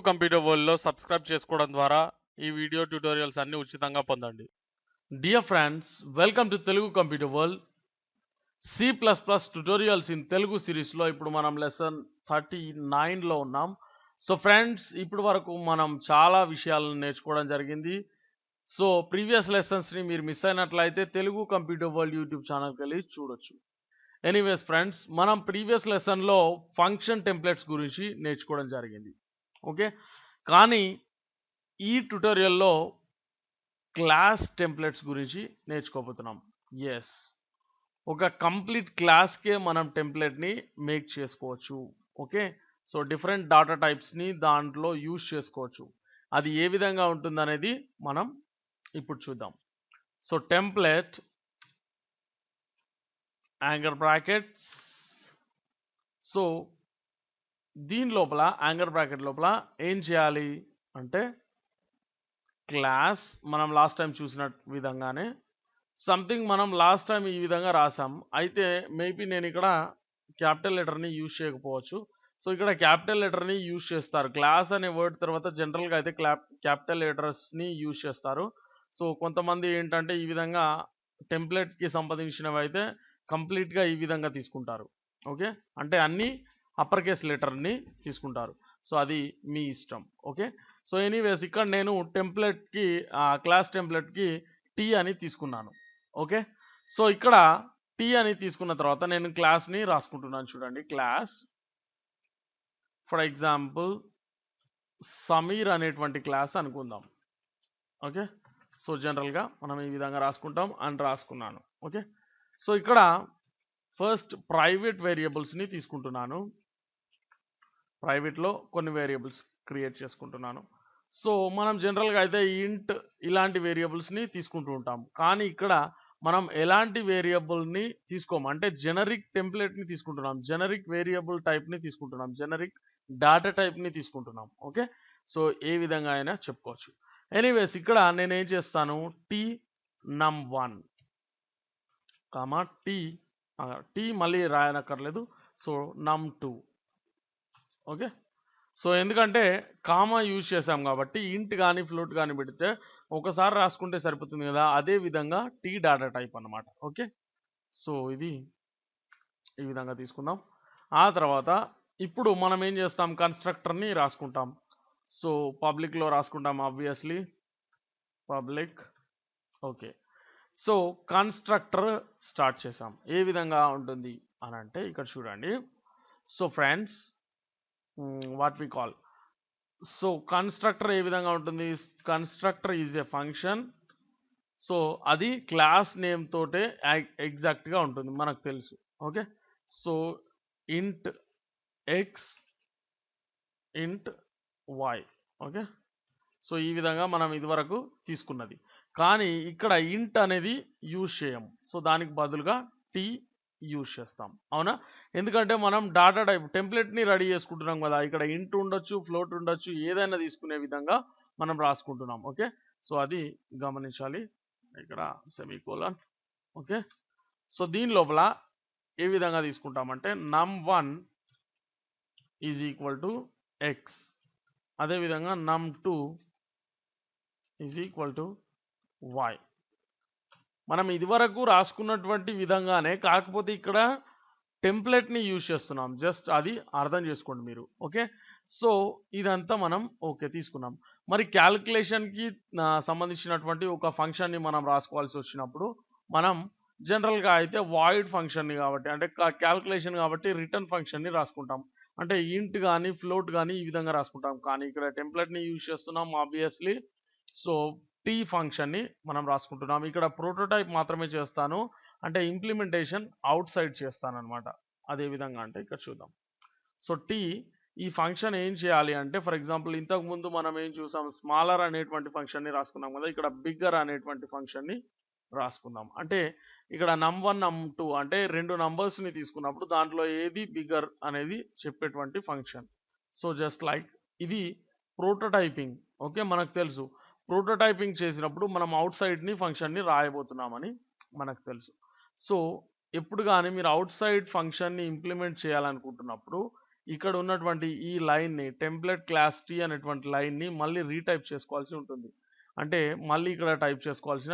Computer వరల్డ్‌లో subscribe చేసుకోవడం ద్వారా ఈ వీడియో ట్యుటోరియల్స్ అన్ని ఉచితంగా పొందండి. Dear friends, welcome to Telugu computer world. C plus plus tutorials in Telugu సిరీస్లో ఇప్పుడు మనం లెసన్ 39లో ఉన్నాం. సో ఫ్రెండ్స్, ఇప్పుడు వరకు మనం చాలా విషయాలను నేర్చుకోవడం జరిగింది. సో ప్రీవియస్ లెసన్స్ని మీరు మిస్ అయినట్లయితే తెలుగు కంప్యూటర్ వరల్డ్ యూట్యూబ్ ఛానల్కి వెళ్ళి చూడొచ్చు. ఎనీవేస్ ఫ్రెండ్స్, మనం ప్రీవియస్ లెసన్లో ఫంక్షన్ టెంప్లెట్స్ గురించి నేర్చుకోవడం జరిగింది. ఓకే, కానీ ఈ ట్యుటోరియల్లో క్లాస్ టెంప్లెట్స్ గురించి నేర్చుకోబోతున్నాం. ఎస్, ఒక కంప్లీట్ క్లాస్కే మనం టెంప్లెట్ని మేక్ చేసుకోవచ్చు. ఓకే, సో డిఫరెంట్ డాటా టైప్స్ని దాంట్లో యూజ్ చేసుకోవచ్చు. అది ఏ విధంగా ఉంటుందనేది మనం ఇప్పుడు చూద్దాం. So template anger brackets. So దీని లోపల యాంగర్ బ్రాకెట్ లోపల ఏం చేయాలి అంటే క్లాస్ మనం లాస్ట్ టైం చూసిన విధంగానే సంథింగ్ మనం లాస్ట్ టైం ఈ విధంగా రాసాం. అయితే మేబీ నేను ఇక్కడ క్యాపిటల్ లెటర్ని యూజ్ చేయకపోవచ్చు. సో ఇక్కడ క్యాపిటల్ లెటర్ని యూజ్ చేస్తారు. క్లాస్ అనే వర్డ్ తర్వాత జనరల్గా అయితే క్యాపిటల్ లెటర్స్ని యూజ్ చేస్తారు. సో కొంతమంది ఏంటంటే ఈ విధంగా టెంప్లెట్కి సంబంధించినవి అయితే కంప్లీట్గా ఈ విధంగా తీసుకుంటారు. ఓకే, అంటే అన్ని అప్పర్ కేస్ లెటర్ని తీసుకుంటారు. సో అది మీ ఇష్టం. ఓకే, సో ఎనీవేస్ ఇక్కడ నేను టెంప్లెట్కి క్లాస్ టెంప్లెట్కి టీ అని తీసుకున్నాను. ఓకే, సో ఇక్కడ టీ అని తీసుకున్న తర్వాత నేను క్లాస్ని రాసుకుంటున్నాను. చూడండి, క్లాస్ ఫర్ ఎగ్జాంపుల్ సమీర్ అనేటువంటి క్లాస్ అనుకుందాం. ఓకే, సో జనరల్గా మనం ఈ విధంగా రాసుకుంటాం అని రాసుకున్నాను. ఓకే, సో ఇక్కడ ఫస్ట్ ప్రైవేట్ వేరియబుల్స్ని తీసుకుంటున్నాను. ప్రైవేట్లో కొన్ని వేరియబుల్స్ క్రియేట్ చేసుకుంటున్నాను. సో మనం జనరల్గా అయితే ఇంట్ ఇలాంటి వేరియబుల్స్ని తీసుకుంటూ ఉంటాం. కానీ ఇక్కడ మనం ఎలాంటి వేరియబుల్ని తీసుకోము, అంటే జెనరిక్ టెంప్లెట్ని తీసుకుంటున్నాం, జెనరిక్ వేరియబుల్ టైప్ని తీసుకుంటున్నాం, జెనరిక్ డాటా టైప్ని తీసుకుంటున్నాం. ఓకే, సో ఏ విధంగా అయినా చెప్పుకోవచ్చు. ఎనీవేస్ ఇక్కడ నేను ఏం చేస్తాను, టీ num1 కామా టీ మళ్ళీ రాయనక్కర్లేదు. So num2. ఓకే, సో ఎందుకంటే కామా యూజ్ చేసాం కాబట్టి ఇంట్ కానీ ఫ్లోట్ కానీ పెడితే ఒకసారి రాసుకుంటే సరిపోతుంది కదా, అదే విధంగా టీ డాటా టైప్ అన్నమాట. ఓకే, సో ఇది ఈ విధంగా తీసుకుందాం. ఆ తర్వాత ఇప్పుడు మనం ఏం చేస్తాం, కన్స్ట్రక్టర్ని రాసుకుంటాం. సో పబ్లిక్లో రాసుకుంటాం, obviously public. Okay, so constructor start చేసాం. ఏ విధంగా ఉంటుంది అని అంటే ఇక్కడ చూడండి. So friends, what we call, so constructor ఏ విధంగా ఉంటుంది, constructor is a function. So అది క్లాస్ నేమ్ తోటే ఎగ్జాక్ట్గా ఉంటుంది, మనకు తెలుసు. Okay, so int x int y. Okay, so ఈ విధంగా మనం ఇదివరకు తీసుకున్నది. కానీ ఇక్కడ ఇంట్ అనేది యూజ్ చేయం. సో దానికి బదులుగా టీ యూజ్ చేస్తాం. అవునా, ఎందుకంటే మనం డాటా టైప్ టెంప్లెట్ని రెడీ చేసుకుంటున్నాం కదా, ఇక్కడ ఇంట్ ఉండొచ్చు, ఫ్లోట్ ఉండొచ్చు, ఏదైనా తీసుకునే విధంగా మనం రాసుకుంటున్నాం. ఓకే, సో అది గమనించాలి. ఇక్కడ సెమీకోలన్. ఓకే, సో దీని లోపల ఏ విధంగా తీసుకుంటామంటే num1 is equal to X, అదేవిధంగా num2 is equal to why. మనం ఇదివరకు రాసుకున్నటువంటి విధంగానే, కాకపోతే ఇక్కడ టెంప్లెట్ని యూజ్ చేస్తున్నాం. జస్ట్ అది అర్థం చేసుకోండి మీరు. ఓకే, సో ఇదంతా మనం ఓకే తీసుకున్నాం. మరి క్యాల్కులేషన్కి సంబంధించినటువంటి ఒక ఫంక్షన్ని మనం రాసుకోవాల్సి వచ్చినప్పుడు మనం జనరల్గా అయితే వాయిడ్ ఫంక్షన్ని కాబట్టి, అంటే క్యాల్కులేషన్ కాబట్టి రిటర్న్ ఫంక్షన్ని రాసుకుంటాం. అంటే ఇంట్ కానీ ఫ్లోట్ కానీ ఈ విధంగా రాసుకుంటాం. కానీ ఇక్కడ టెంప్లెట్ని యూజ్ చేస్తున్నాం ఆబ్వియస్లీ. సో టీ ఫంక్షన్ని మనం రాసుకుంటున్నాం. ఇక్కడ ప్రోటోటైప్ మాత్రమే చేస్తాను, అంటే ఇంప్లిమెంటేషన్ అవుట్ సైడ్ చేస్తాను అనమాట. అదే విధంగా అంటే ఇక్కడ చూద్దాం. సో టీ ఈ ఫంక్షన్ ఏం చేయాలి అంటే, ఫర్ ఎగ్జాంపుల్ ఇంతకుముందు మనం ఏం చూసాం, స్మాలర్ అనేటువంటి ఫంక్షన్ని రాసుకున్నాం కదా, ఇక్కడ బిగ్గర్ అనేటువంటి ఫంక్షన్ని రాసుకుందాం. అంటే ఇక్కడ num1 num2 అంటే రెండు నంబర్స్ని తీసుకున్నప్పుడు దాంట్లో ఏది బిగ్గర్ అనేది చెప్పేటువంటి ఫంక్షన్. సో జస్ట్ లైక్ ఇది ప్రోటోటైపింగ్. ఓకే, మనకు తెలుసు ప్రోటోటైపింగ్ చేసినప్పుడు మనం అవుట్ సైడ్ని ఫంక్షన్ని రాయబోతున్నామని మనకు తెలుసు. సో ఎప్పుడు కానీ మీరు అవుట్ సైడ్ ఫంక్షన్ని ఇంప్లిమెంట్ చేయాలనుకుంటున్నప్పుడు ఇక్కడ ఉన్నటువంటి ఈ లైన్‌ని టెంప్లేట్ క్లాస్ టీ అనేటువంటి లైన్‌ని మళ్ళీ రీటైప్ చేసుకోవాల్సి ఉంటుంది. అంటే మళ్ళీ ఇక్కడ టైప్ చేసుకోవాల్సిన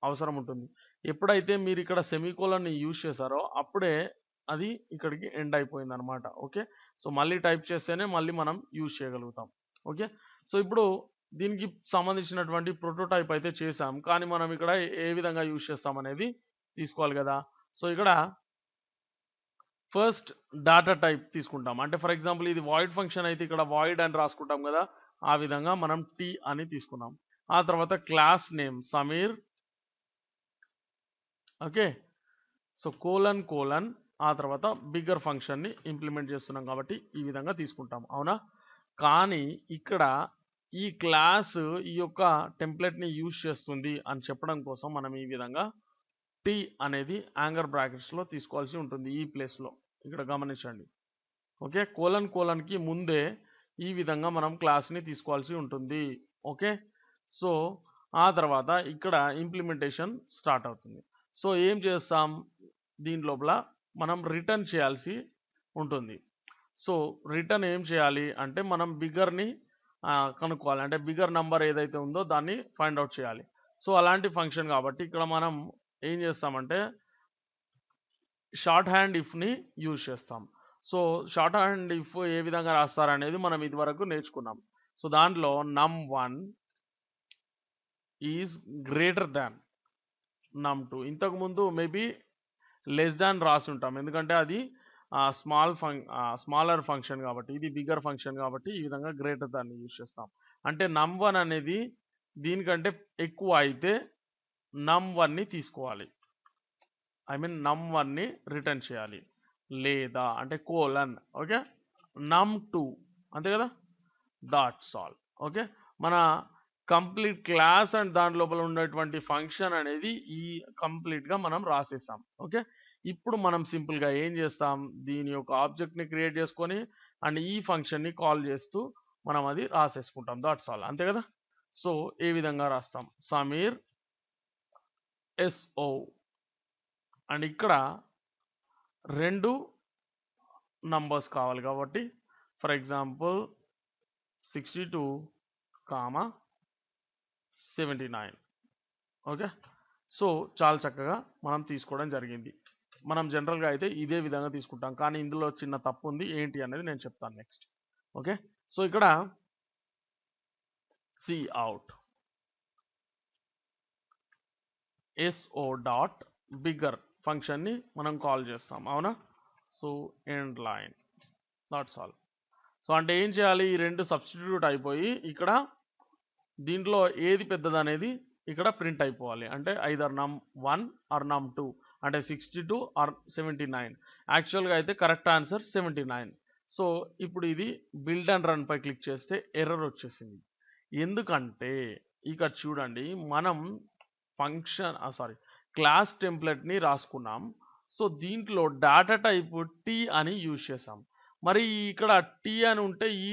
అవసరం ఉంటుంది. ఎప్పుడైతే మీరు ఇక్కడ సెమీకోలన్‌ని యూజ్ చేశారో అప్పుడే అది ఇక్కడికి ఎండ్ అయిపోయిందనమాట. ఓకే. సో మళ్ళీ టైప్ చేస్తేనే మళ్ళీ మనం యూజ్ చేయగలుగుతాం. ఓకే. సో ఇప్పుడు దీనికి సంబంధించినటువంటి ప్రోటోటైప్ అయితే చేసాం. కానీ మనం ఇక్కడ ఏ విధంగా యూజ్ చేస్తాం అనేది తీసుకోవాలి కదా! సో ఇక్కడ ఫస్ట్ డాటా టైప్ తీసుకుంటాం. అంటే ఫర్ ఎగ్జాంపుల్ ఇది వాయిడ్ ఫంక్షన్ అయితే ఇక్కడ వాయిడ్ అని రాసుకుంటాం కదా! ఆ విధంగా మనం టీ అని తీసుకున్నాం. ఆ తర్వాత class name Sameer. Okay. So colon ఆ తర్వాత బిగ్గర్ ఫంక్షన్‌ని ఇంప్లిమెంట్ చేస్తున్నాం కాబట్టి ఈ విధంగా తీసుకుంటాం. అవునా? కానీ ఇక్కడ ఈ క్లాస్ ఈ యొక్క టెంప్లేట్‌ని యూజ్ చేస్తుంది అని చెప్పడం కోసం మనం ఈ విధంగా టీ అనేది యాంగర్ బ్రాకెట్స్‌లో తీసుకోవాల్సి ఉంటుంది ఈ ప్లేస్‌లో. ఇక్కడ గమనించండి. ఓకే. కోలన్‌కి ముందే ఈ విధంగా మనం క్లాస్‌ని తీసుకోవాల్సి ఉంటుంది. ఓకే. సో ఆ తర్వాత ఇక్కడ ఇంప్లిమెంటేషన్ స్టార్ట్ అవుతుంది. సో ఏం చేస్తాం? దీని లోపల మనం రిటర్న్ చేయాల్సి ఉంటుంది. సో రిటర్న్ ఏం చేయాలి అంటే మనం బిగ్గర్‌ని కనుక్కోవాలి. అంటే బిగ్గర్ నంబర్ ఏదైతే ఉందో దాన్ని ఫైండ్ ఔట్ చేయాలి. సో అలాంటి ఫంక్షన్ కాబట్టి ఇక్కడ మనం ఏం చేస్తామంటే షార్ట్ హ్యాండ్ ఇఫ్‌ని యూజ్ చేస్తాం. సో షార్ట్ హ్యాండ్ ఇఫ్ ఏ విధంగా రాస్తారనేది మనం ఇదివరకు నేర్చుకున్నాం. సో దాంట్లో num1 is greater than num2. ఇంతకుముందు మేబీ లెస్ థాన్ రాసి ఉంటాం. ఎందుకంటే అది స్మాలర్ ఫంక్షన్ కాబట్టి. ఇది బిగ్గర్ ఫంక్షన్ కాబట్టి ఈ విధంగా గ్రేటర్ థాన్ యూజ్ చేస్తాం. అంటే num1 అనేది దీనికంటే ఎక్కువ అయితే num1ని తీసుకోవాలి. ఐ మీన్ num1ని రిటర్న్ చేయాలి. లేదా అంటే కోలన్. ఓకే. num2 అంతే కదా! That's all. ఓకే. మన కంప్లీట్ క్లాస్ అండ్ దాని లోపల ఉన్నటువంటి ఫంక్షన్ అనేది ఈ కంప్లీట్‌గా మనం రాసేసాం. ఓకే. ఇప్పుడు మనం సింపుల్‌గా ఏం చేస్తాం? దీని యొక్క ఆబ్జెక్ట్‌ని క్రియేట్ చేసుకొని అండ్ ఈ ఫంక్షన్‌ని కాల్ చేస్తూ మనం అది రాసేసుకుంటాం. That's all. అంతే కదా! సో ఏ విధంగా రాస్తాం? సమీర్ ఎస్ఓ అండ్ ఇక్కడ 2 నంబర్స్ కావాలి కాబట్టి ఫర్ ఎగ్జాంపుల్ 62, 79. ఓకే. సో చాలా చక్కగా మనం తీసుకోవడం జరిగింది. మనం జనరల్‌గా అయితే ఇదే విధంగా తీసుకుంటాం. కానీ ఇందులో చిన్న తప్పు ఉంది. ఏంటి అనేది నేను చెప్తాను నెక్స్ట్. ఓకే. సో ఇక్కడ కౌట్ ఎస్ఓ డాట్ బిగ్గర్ ఫంక్షన్‌ని మనం కాల్ చేస్తాం. అవునా? So end line. That's all. So అంటే ఏం చేయాలి? ఈ 2 సబ్స్టిట్యూట్ అయిపోయి ఇక్కడ దీంట్లో ఏది పెద్దదనేది ఇక్కడ ప్రింట్ అయిపోవాలి. అంటే ఐదర్ num1 ఆర్ num2 అంటే 62 ఆర్ 79. యాక్చువల్‌గా అయితే కరెక్ట్ ఆన్సర్ 79. సో ఇప్పుడు ఇది బిల్డ్ అండ్ రన్ పై క్లిక్ చేస్తే ఎర్రర్ వచ్చేసింది. ఎందుకంటే ఇక్కడ చూడండి మనం క్లాస్ టెంప్లెట్‌ని రాసుకున్నాం. సో దీంట్లో డాటా టైప్ టీ అని యూజ్ చేసాం. మరి ఇక్కడ టీ అని ఉంటే ఈ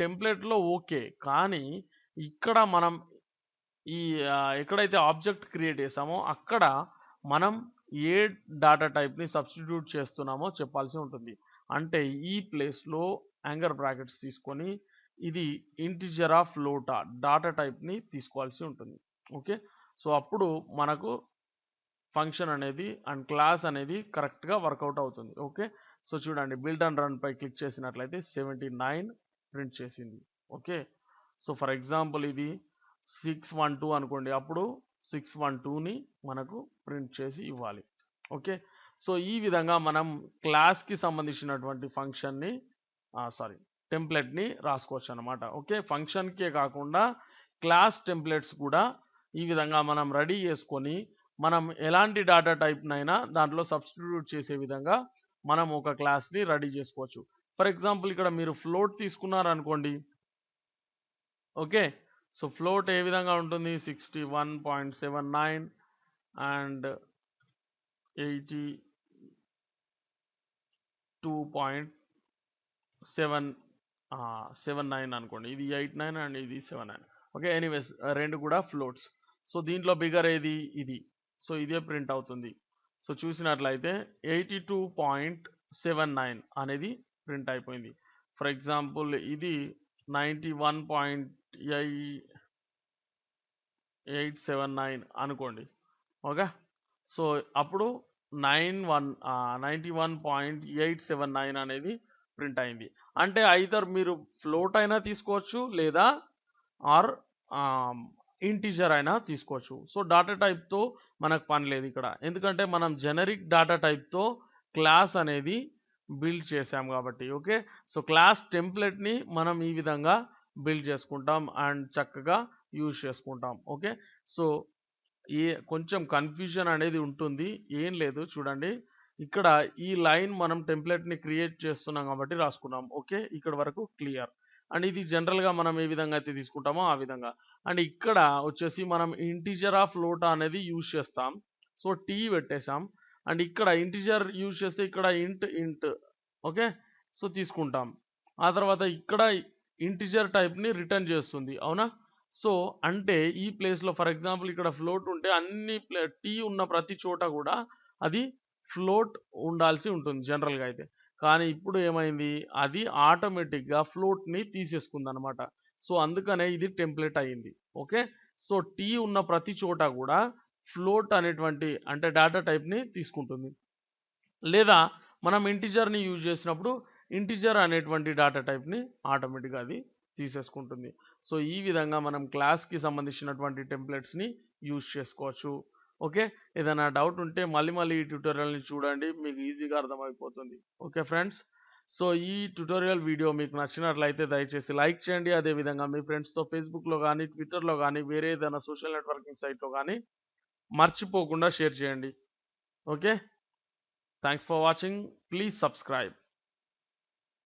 టెంప్లెట్‌లో ఓకే. కానీ ఇక్కడ మనం ఈ ఎక్కడైతే ఆబ్జెక్ట్ క్రియేట్ చేసామో అక్కడ మనం ఏ డాటా టైప్‌ని సబ్స్టిట్యూట్ చేస్తున్నామో చెప్పాల్సి ఉంటుంది. అంటే ఈ ప్లేస్‌లో యాంగర్ బ్రాకెట్స్ తీసుకొని ఇది ఇంటిజరా ఫ్లోటా డాటా టైప్‌ని తీసుకోవాల్సి ఉంటుంది. ఓకే. సో అప్పుడు మనకు ఫంక్షన్ అనేది అండ్ క్లాస్ అనేది కరెక్ట్‌గా వర్కౌట్ అవుతుంది. ఓకే. సో చూడండి బిల్డ్ అండ్ రన్ పై క్లిక్ చేసినట్లయితే 79 ప్రింట్ చేసింది. ఓకే. సో ఫర్ ఎగ్జాంపుల్ ఇది 612 అనుకోండి. అప్పుడు 612ని మనకు ప్రింట్ చేసి ఇవ్వాలి. ఓకే. సో ఈ విధంగా మనం క్లాస్‌కి సంబంధించినటువంటి ఫంక్షన్‌ని టెంప్లెట్‌ని రాసుకోవచ్చు అన్నమాట. ఓకే. ఫంక్షన్‌కే కాకుండా క్లాస్ టెంప్లెట్స్ కూడా ఈ విధంగా మనం రెడీ చేసుకొని మనం ఎలాంటి డాటా టైప్‌నైనా దాంట్లో సబ్స్టిట్యూట్ చేసే విధంగా మనం ఒక క్లాస్‌ని రెడీ చేసుకోవచ్చు. ఫర్ ఎగ్జాంపుల్ ఇక్కడ మీరు ఫ్లోట్ తీసుకున్నారనుకోండి. ఓకే. సో ఫ్లోట్ ఏ విధంగా ఉంటుంది? 61.79 అండ్ 82.79 అనుకోండి. ఇది 89 అండ్ ఇది 79. ఓకే. ఎనీవేస్ 2 కూడా ఫ్లోట్స్. సో దీంట్లో బిగ్గర్ ఏది? ఇది. సో ఇదే ప్రింట్ అవుతుంది. సో చూసినట్లయితే 82.79 అనేది ప్రింట్ అయిపోయింది. ఫర్ ఎగ్జాంపుల్ ఇది 91.879 అనుకోండి. ఓకే. సో అప్పుడు 91.879 అనేది ప్రింట్ అయింది. అంటే ఐదర్ మీరు ఫ్లోట్ అయినా తీసుకోవచ్చు లేదా ఆర్ ఇంటీజర్ అయినా తీసుకోవచ్చు. సో డాటా టైప్తో మనకు పని లేదు ఇక్కడ, ఎందుకంటే మనం జెనరిక్ డాటా టైప్తో క్లాస్ అనేది బిల్డ్ చేసాం కాబట్టి. ఓకే. సో క్లాస్ టెంప్లెట్ని మనం ఈ విధంగా బిల్డ్ చేసుకుంటాం అండ్ చక్కగా యూజ్ చేసుకుంటాం. ఓకే. సో కొంచెం కన్ఫ్యూజన్ అనేది ఉంటుంది, ఏం లేదు చూడండి. ఇక్కడ ఈ లైన్ మనం టెంప్లెట్ని క్రియేట్ చేస్తున్నాం కాబట్టి రాసుకున్నాం. ఓకే, ఇక్కడ వరకు క్లియర్. అండ్ ఇది జనరల్గా మనం ఏ విధంగా అయితే తీసుకుంటామో ఆ విధంగా. అండ్ ఇక్కడ వచ్చేసి మనం ఇంటీజర్ ఆఫ్ ఫ్లోట్ అనేది యూజ్ చేస్తాం. సో టీ పెట్టేసాం. అండ్ ఇక్కడ ఇంటీజర్ యూజ్ చేస్తే ఇక్కడ ఇంట్ ఓకే. సో తీసుకుంటాం. ఆ తర్వాత ఇక్కడ ఇంటీజర్ టైప్ని రిటర్న్ చేస్తుంది, అవునా. సో అంటే ఈ ప్లేస్లో ఫర్ ఎగ్జాంపుల్ ఇక్కడ ఫ్లోట్ ఉంటే అన్ని టీ ఉన్న ప్రతి చోట కూడా అది ఫ్లోట్ ఉండాల్సి ఉంటుంది జనరల్గా అయితే. కానీ ఇప్పుడు ఏమైంది, అది ఆటోమేటిక్గా ఫ్లోట్ని తీసేసుకుంది అనమాట. సో అందుకనే ఇది టెంప్లెట్ అయ్యింది. ఓకే. సో టీ ఉన్న ప్రతి చోట కూడా ఫ్లోట్ అనేటువంటి అంటే డేటా టైప్ని తీసుకుంటుంది. లేదా మనం ఇంటిజర్ని యూజ్ చేసినప్పుడు ఇంటిజర్ అనేటువంటి డేటా టైప్ని ఆటోమేటిక్గా అది తీసేసుకుంటుంది. సో ఈ విధంగా మనం క్లాస్కి సంబంధించినటువంటి టెంప్లెట్స్ని యూజ్ చేసుకోవచ్చు. ఓకే. ఏదైనా డౌట్ ఉంటే మళ్ళీ ఈ ట్యూటోరియల్ని చూడండి, మీకు ఈజీగా అర్థమైపోతుంది. Okay friends. సో ఈ ట్యూటోరియల్ వీడియో మీకు నచ్చినట్లయితే దయచేసి లైక్ చేయండి. అదేవిధంగా మీ ఫ్రెండ్స్తో ఫేస్బుక్లో కానీ ట్విట్టర్లో కానీ వేరే ఏదైనా సోషల్ నెట్వర్కింగ్ సైట్లో కానీ మర్చిపోకుండా షేర్ చేయండి. Okay. Thanks for watching. Please subscribe.